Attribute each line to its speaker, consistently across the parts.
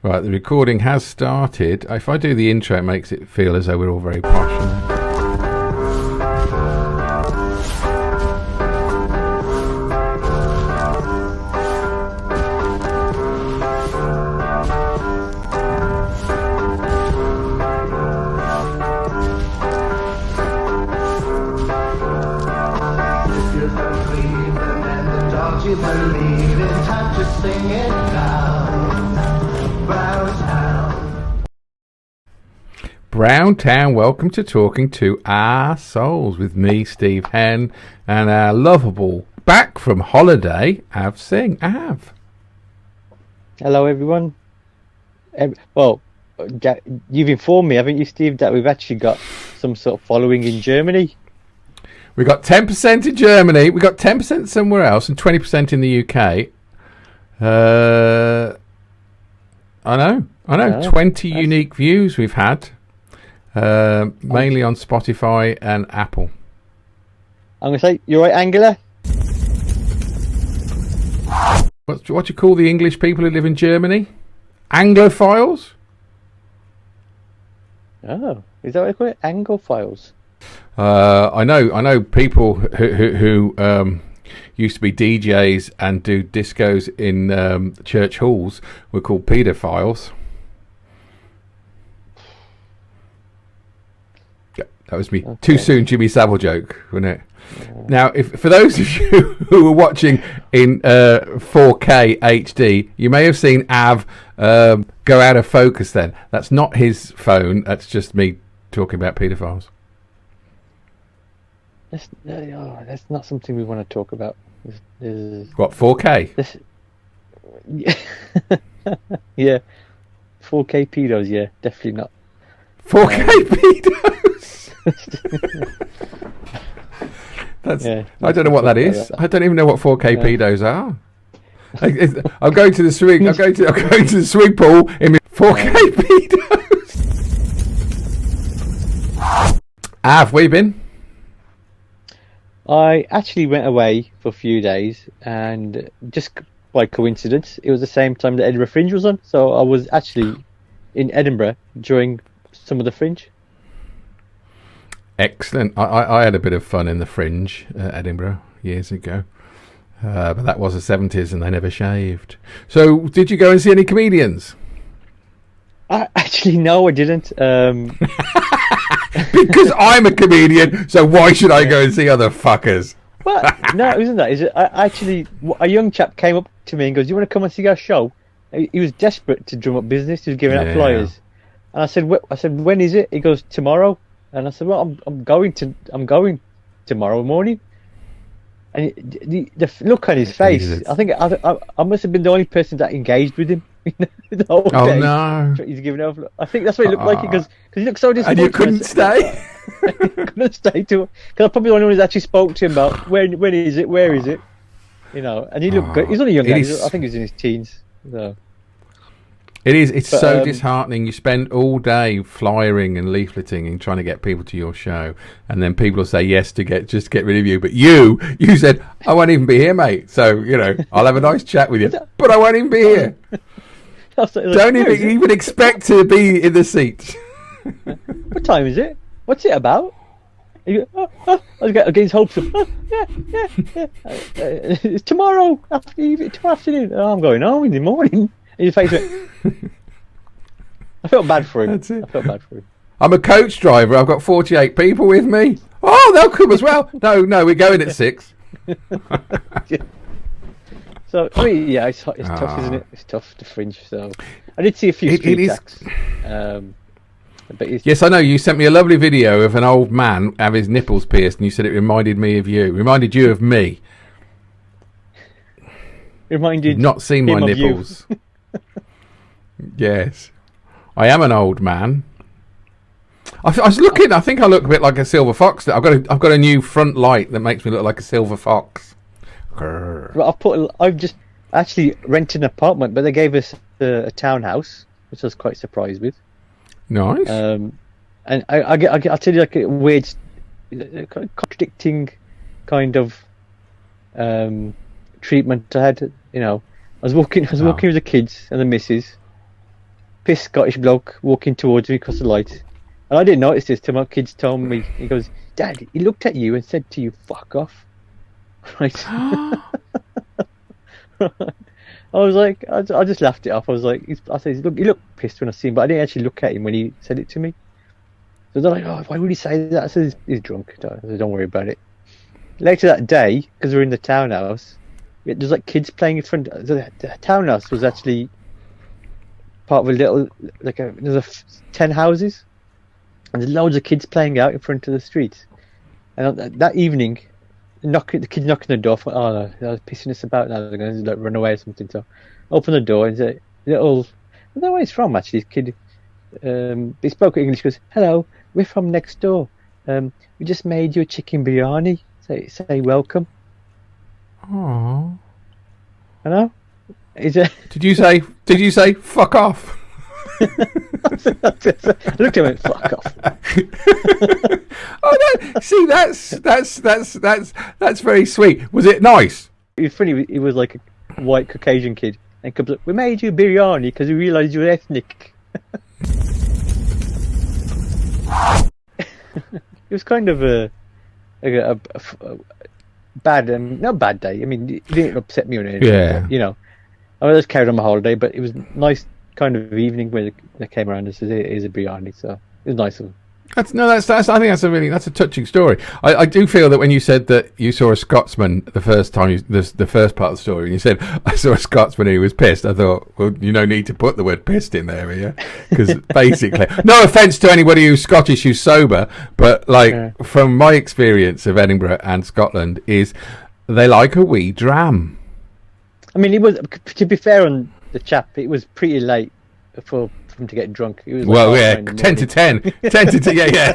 Speaker 1: Right, the recording has started. If I do the intro, it makes it feel as though we're all very posh.
Speaker 2: If you believe them and the dogs you believe in, time to sing it down.
Speaker 1: Browntown, welcome to Talking to Our Souls with me, Steve Henn, and our lovable, back from holiday, Av Singh. Av.
Speaker 3: Hello, everyone. You've informed me, haven't you, Steve, that we've actually got some sort of following in Germany?
Speaker 1: We got 10% in Germany, we got 10% somewhere else, and 20% in the UK. I know. 20 unique views we've had. Mainly on Spotify and Apple.
Speaker 3: I'm going to say, you're right, Angela?
Speaker 1: What do you call the English people who live in Germany? Anglophiles?
Speaker 3: Oh, is that what they call it? Anglophiles?
Speaker 1: I know people who used to be DJs and do discos in church halls were called paedophiles. That was me. Okay. Too soon, Jimmy Savile joke, wasn't it? Yeah. Now, for those of you who are watching in 4K HD, you may have seen Av go out of focus then. That's not his phone. That's just me talking about paedophiles.
Speaker 3: That's not something we want to talk about.
Speaker 1: What, 4K?
Speaker 3: Yeah. 4K pedos, yeah, definitely not.
Speaker 1: 4K pedos? I don't know what that is. I don't even know what 4K pedos are. I'm going to the swing. I'm going to the swing pool in 4K pedos. Av, where you been?
Speaker 3: I actually went away for a few days, and just by coincidence, it was the same time the Edinburgh Fringe was on. So I was actually in Edinburgh during some of the Fringe.
Speaker 1: Excellent. I had a bit of fun in the Fringe at Edinburgh years ago. But that was the 70s and they never shaved. So did you go and see any comedians?
Speaker 3: Actually, no, I didn't.
Speaker 1: Because I'm a comedian, so why should I go and see other fuckers?
Speaker 3: Well, no, isn't that? Is it? Actually, a young chap came up to me and goes, "Do you want to come and see our show?" He was desperate to drum up business. He was giving out flyers. And I said, "When is it?" He goes, "Tomorrow." And I said, "Well, I'm going tomorrow morning." And the look on his face, I think I must have been the only person that engaged with him. The whole day.
Speaker 1: No!
Speaker 3: He's giving over. I think that's what he looked like. Because he looked so disappointed.
Speaker 1: And you couldn't stay.
Speaker 3: I couldn't stay to. Because I'm probably the only one who's actually spoke to him about when is it, where is it, you know. And he looked good. He's only young. I think he's in his teens. So.
Speaker 1: It's so disheartening. You spend all day flyering and leafleting and trying to get people to your show, and then people will say yes to get rid of you. But you said, "I won't even be here, mate. So I'll have a nice chat with you, but I won't even be here. Don't even expect to be in the seat."
Speaker 3: What time is it? What's it about? I was getting his hopes up. Yeah. It's tomorrow afternoon. Oh, I'm going home in the morning. And your face went. I felt bad for him.
Speaker 1: That's it.
Speaker 3: I felt bad for him.
Speaker 1: I'm a coach driver. I've got 48 people with me. Oh, they'll come as well. No, we're going at 6.
Speaker 3: So it's tough, isn't it? It's tough to Fringe. So I did see a few street acts.
Speaker 1: Yes, I know. You sent me a lovely video of an old man have his nipples pierced, and you said it reminded me of you. Reminded you of me.
Speaker 3: Reminded.
Speaker 1: You've not seen my nipples. Yes, I am an old man. I was looking. I think I look a bit like a silver fox. I've got a new front light that makes me look like a silver fox.
Speaker 3: I've just actually rented an apartment, but they gave us a townhouse, which I was quite surprised with.
Speaker 1: Nice.
Speaker 3: And I'll tell you like a weird, contradicting kind of treatment I had. I was walking with the kids and the missus, pissed Scottish bloke walking towards me across the light. And I didn't notice this till my kids told me. He goes, Dad, he looked at you and said to you, fuck off. Right. I was like, I just laughed it off. I was like, I said, look, he looked pissed when I seen him, but I didn't actually look at him when he said it to me. So they're like, oh, why would he say that? I said, he's drunk. I said, don't worry about it. Later that day, because we're in the townhouse, there's like kids playing in front. The townhouse was actually part of a little, there's 10 houses, and there's loads of kids playing out in front of the street. And that evening, the kids knocking on the door. Oh no, they're pissing us about now. They're going to run away or something. So, open the door and say, I don't know where he's from actually. This kid, he spoke English. Goes, hello, we're from next door. We just made you a chicken biryani. Say welcome.
Speaker 1: Aww.
Speaker 3: Hello.
Speaker 1: Did you say fuck off?
Speaker 3: I looked at him and went, fuck off.
Speaker 1: Oh no! See, that's very sweet. Was it nice?
Speaker 3: It was funny. He was like a white Caucasian kid, and comes up, we made you biryani because we realised you were ethnic. It was kind of a bad, not bad day. I mean, it didn't upset me or anything.
Speaker 1: Yeah.
Speaker 3: But, you know, I just carried on my holiday, but it was a nice kind of evening when they came around and said it is a biryani, so it was nice of them.
Speaker 1: I think that's a touching story. I do feel that when you said that you saw a Scotsman the first time, the first part of the story, and you said I saw a Scotsman who was pissed, I thought, well, you no need to put the word pissed in there, yeah, because basically, no offence to anybody who's Scottish who's sober, but from my experience of Edinburgh and Scotland, is they like a wee dram.
Speaker 3: I mean, it was, to be fair on the chap, it was pretty late for him to get drunk. It was like
Speaker 1: 10 to 10, 10 to 10, yeah.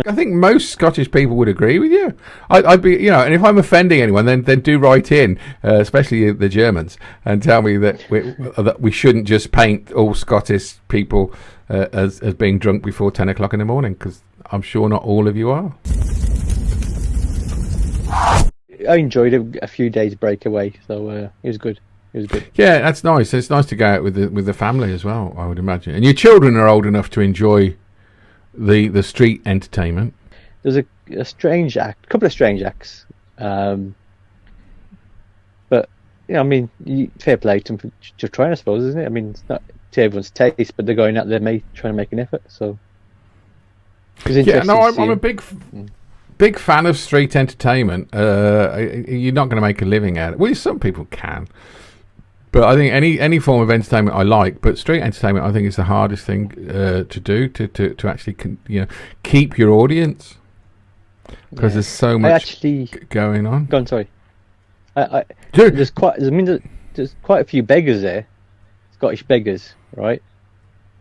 Speaker 1: I think most Scottish people would agree with you. I'd be, you know, and if I'm offending anyone, then do write in, especially the Germans, and tell me that we shouldn't just paint all Scottish people as being drunk before 10 o'clock in the morning, because I'm sure not all of you are.
Speaker 3: I enjoyed a few days break away, so it was good. It was good.
Speaker 1: Yeah, that's nice. It's nice to go out with the family as well, I would imagine. And your children are old enough to enjoy the street entertainment.
Speaker 3: There's a couple of strange acts, but you know, I mean, fair play to them for trying, I suppose, isn't it? I mean, it's not to everyone's taste, but they're going out there trying to make an effort. So it was interesting. Yeah, no,
Speaker 1: I'm a big fan of street entertainment. You're not going to make a living at it. Well, some people can. But I think any form of entertainment I like, but street entertainment I think is the hardest thing to do to actually keep your audience, because there's so much going on.
Speaker 3: Go on, sorry. There's quite a few beggars there, Scottish beggars, right?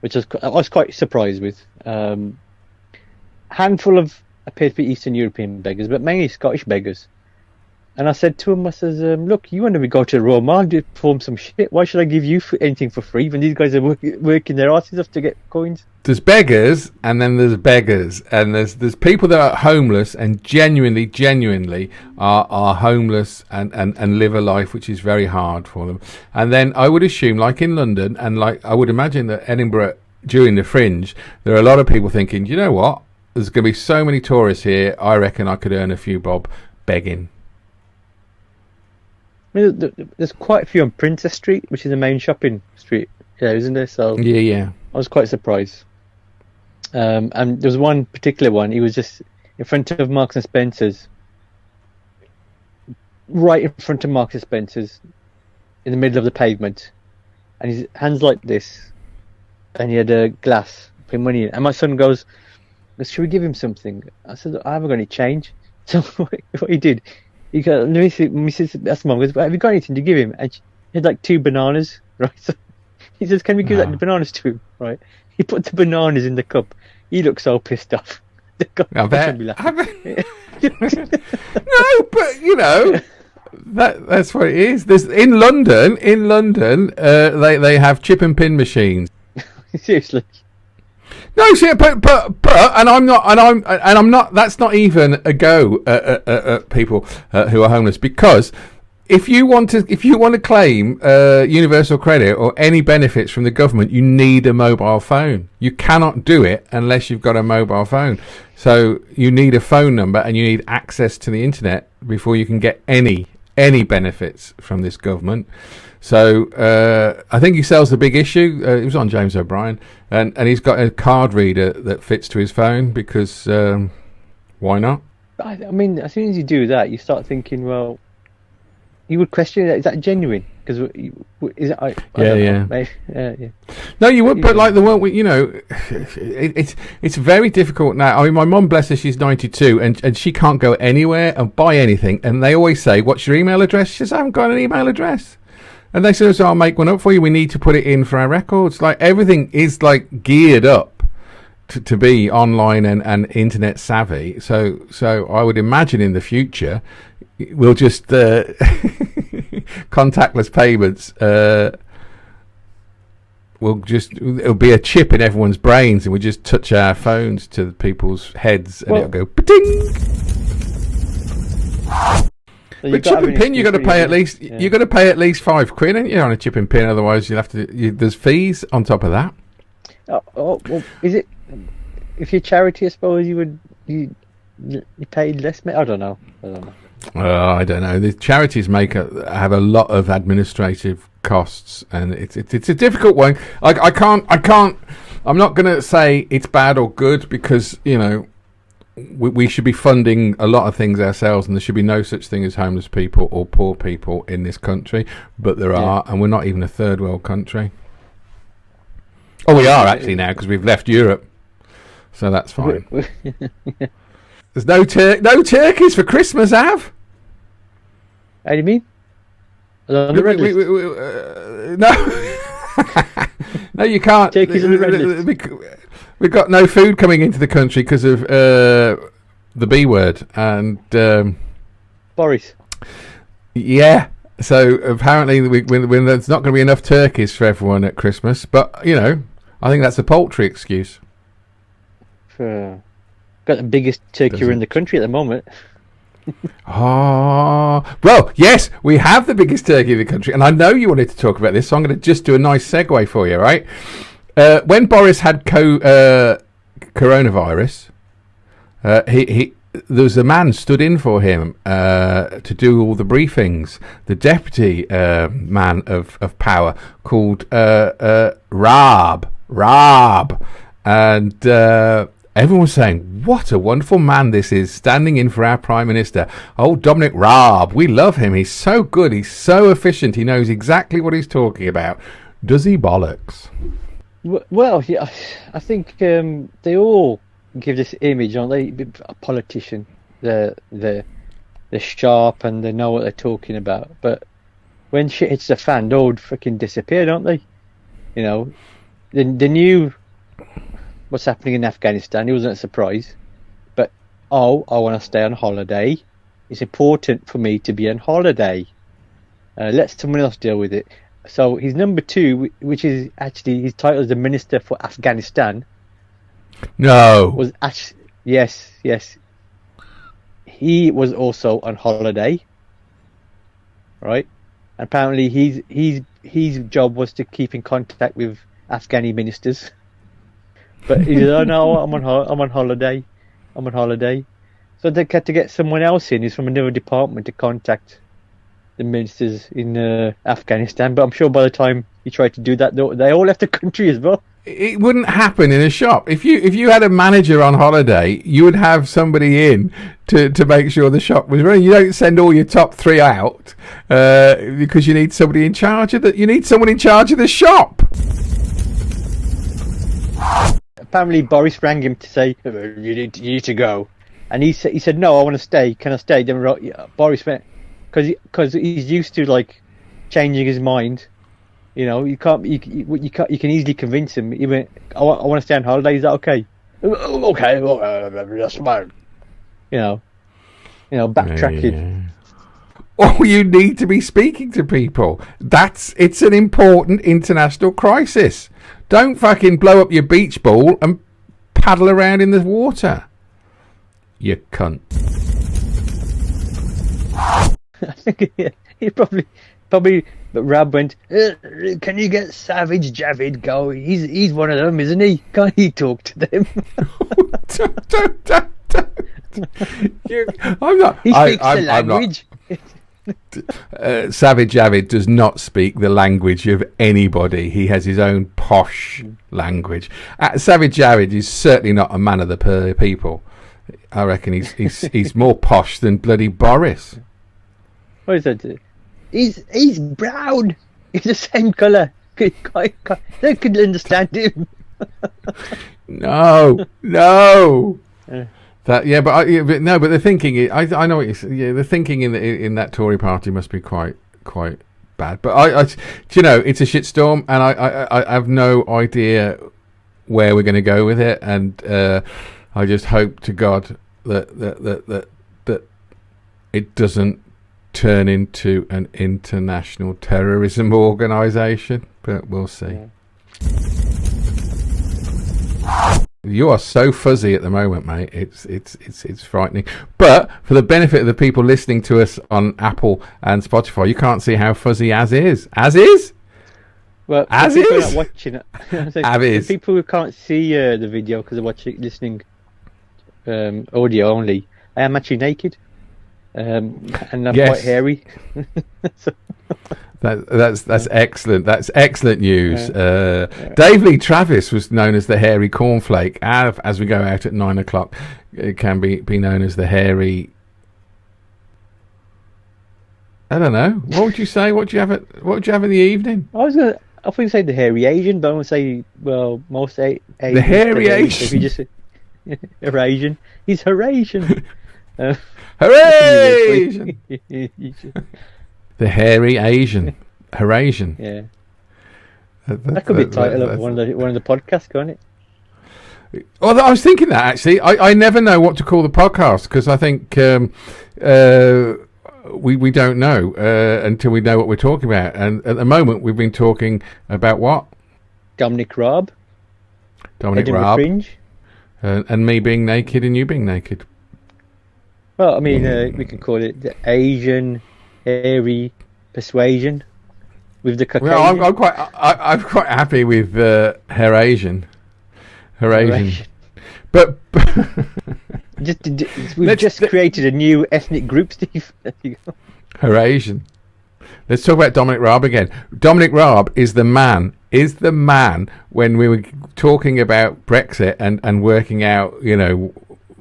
Speaker 3: Which I was quite surprised with. Handful of appeared to be Eastern European beggars, but mainly Scottish beggars. And I said to him, look, you want to go to the Royal Mile to perform some shit. Why should I give you anything for free when these guys are working their asses off to get coins?
Speaker 1: There's beggars, and then there's beggars, and there's people that are homeless and genuinely are homeless and live a life which is very hard for them. And then I would assume, like in London, and like I would imagine that Edinburgh during the Fringe, there are a lot of people thinking, you know what? There's going to be so many tourists here. I reckon I could earn a few bob begging.
Speaker 3: I mean, there's quite a few on Princess Street, which is the main shopping street, isn't there? So
Speaker 1: yeah.
Speaker 3: I was quite surprised. And there was one particular one. He was just in front of Marks and Spencer's, right in front of Marks and Spencer's, in the middle of the pavement, and his hands like this, and he had a glass, putting money in. And my son goes, "Should we give him something?" I said, "I haven't got any change." So what he did. He goes, that's mum goes, have you got anything to give him? And he had like 2 bananas, right? So he says, can we give the bananas to him, right? He put the bananas in the cup. He looked so pissed off.
Speaker 1: I bet. No, but you know, that's what it is. There's in London, they have chip and pin machines.
Speaker 3: Seriously.
Speaker 1: No, see, but I'm not. That's not even a go at people who are homeless, because if you want to claim universal credit or any benefits from the government, you need a mobile phone. You cannot do it unless you've got a mobile phone. So you need a phone number and you need access to the internet before you can get any benefits from this government. So I think he sells the big issue. It was on James O'Brien, and he's got a card reader that fits to his phone because why not?
Speaker 3: I mean, as soon as you do that, you start thinking, well, you would question that. Is that genuine? Because is it? I don't know, maybe, yeah.
Speaker 1: No, you would, but like the one, it's very difficult now. I mean, my mum, bless her, she's 92, and she can't go anywhere and buy anything. And they always say, "What's your email address?" She says, "I haven't got an email address." And they say, "I'll make one up for you. We need to put it in for our records." Like everything is like geared up to be online and internet savvy. So I would imagine in the future we'll just contactless payments. It'll be a chip in everyone's brains, and we just touch our phones to people's heads, and it'll go pa-ting. So but chip and pin, you got to pay at least. Yeah. You got to pay at least £5, ain't you, on a chip and pin? Otherwise, you'll have to. There's fees on top of that.
Speaker 3: Well, is it? If you're charity, I suppose you pay less. I don't know.
Speaker 1: I don't know. The charities have a lot of administrative costs, and it's a difficult one. I can't. I'm not going to say it's bad or good because we should be funding a lot of things ourselves, and there should be no such thing as homeless people or poor people in this country. But there are, and we're not even a third world country. Oh, we are actually now because we've left Europe, so that's fine. There's no turkeys for Christmas, Av.
Speaker 3: How do you mean? On the red list?
Speaker 1: No. No, you can't.
Speaker 3: Turkeys on the red list.
Speaker 1: We've got no food coming into the country because of the B word and
Speaker 3: Boris.
Speaker 1: Yeah. So apparently when there's not going to be enough turkeys for everyone at Christmas, but I think that's a poultry excuse.
Speaker 3: Got the biggest turkey in the country at the moment.
Speaker 1: Well, yes, we have the biggest turkey in the country, and I know you wanted to talk about this, so I'm going to just do a nice segue for you, right? When Boris had coronavirus, there was a man stood in for him to do all the briefings. The deputy man of power called Raab, and everyone was saying, what a wonderful man this is, standing in for our Prime Minister. Oh, Domanic Raab, we love him. He's so good. He's so efficient. He knows exactly what he's talking about. Does he bollocks?
Speaker 3: Well, yeah, I think they all give this image, aren't they? A politician, they're sharp and they know what they're talking about. But when shit hits the fan, they all freaking disappear, don't they? The new... what's happening in Afghanistan, it wasn't a surprise, but I want to stay on holiday. It's important for me to be on holiday. Let someone else deal with it. So his number 2, which is actually his title as the Minister for Afghanistan.
Speaker 1: No.
Speaker 3: Was actually, yes. He was also on holiday, right? Apparently his job was to keep in contact with Afghani ministers. But he said, "Oh no, I'm on holiday. So they had to get someone else in who's from another department to contact the ministers in Afghanistan. But I'm sure by the time he tried to do that, they all left the country as well.
Speaker 1: It wouldn't happen in a shop. If you had a manager on holiday, you would have somebody in to make sure the shop was running. You don't send all your top 3 out because you need somebody in charge of the. You need someone in charge of the shop.
Speaker 3: Apparently, Boris rang him to say you need to go, and he said no, I want to stay. Can I stay? Then Boris went because he's used to like changing his mind. You can't. You can easily convince him. He went, I want to stay on holiday. Is that okay? Okay, that's fine. Backtracking.
Speaker 1: Yeah. Oh, you need to be speaking to people. It's an important international crisis. Don't fucking blow up your beach ball and paddle around in the water. You cunt.
Speaker 3: I think he probably. But Rab went, "Can you get Savage Javid go? He's one of them, isn't he? Can't he talk to them?"
Speaker 1: don't. I'm not.
Speaker 3: He speaks the language.
Speaker 1: Savage Javid does not speak the language of anybody. He has his own posh language. Savage Javid is certainly not a man of the people. I reckon he's more posh than bloody Boris.
Speaker 3: What is that? He's brown. He's the same colour. They could understand him.
Speaker 1: No. But the thinking. I know what you're saying. Yeah, the thinking in that Tory party must be quite bad. But I it's a shitstorm, and I have no idea where we're going to go with it, and I just hope to God that it doesn't turn into an international terrorism organisation, but we'll see. You are so fuzzy at the moment, mate. It's frightening. But for the benefit of the people listening to us on Apple and Spotify, you can't see how fuzzy as is. As is?
Speaker 3: Well,
Speaker 1: as
Speaker 3: people
Speaker 1: is?
Speaker 3: are not watching it.
Speaker 1: As is.
Speaker 3: People who can't see the video because they're listening audio only, I am actually naked. And I'm quite hairy. That's
Speaker 1: excellent. That's excellent news. Dave Lee Travis was known as the hairy cornflake. As we go out at 9 o'clock, it can be known as the hairy. I don't know. What would you say? What would you have in the evening?
Speaker 3: I think say the hairy Asian, but I would say most Asians.
Speaker 1: The hairy Asian.
Speaker 3: If you just Eurasian, he's Eurasian.
Speaker 1: Eurasian. The hairy Asian. Eurasian.
Speaker 3: Yeah. That could be the title of one of the podcasts, can't it?
Speaker 1: Well, I was thinking that actually. I never know what to call the podcast because I think we don't know until we know what we're talking about. And at the moment, we've been talking about what?
Speaker 3: Domanic Raab.
Speaker 1: Domanic Raab.
Speaker 3: Fringe.
Speaker 1: And me being naked and you being naked.
Speaker 3: Well, I mean, we can call it the Asian hairy persuasion with the Caucasian.
Speaker 1: Well, I'm quite happy with Eurasian. But
Speaker 3: we've just created a new ethnic group, Steve. There you go.
Speaker 1: Eurasian. Let's talk about Domanic Raab again. Domanic Raab is the man when we were talking about Brexit and working out,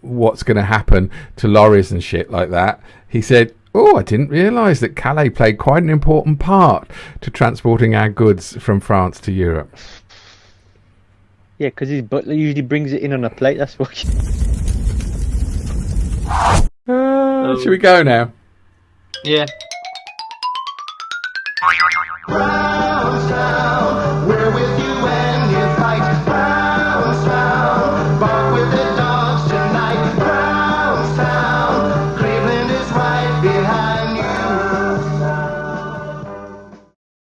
Speaker 1: what's going to happen to lorries and shit like that. He said, I didn't realise that Calais played quite an important part to transporting our goods from France to Europe.
Speaker 3: Yeah, because his butler usually brings it in on a plate, that's why.
Speaker 1: Should we go now?
Speaker 3: Yeah.
Speaker 2: Brown sound.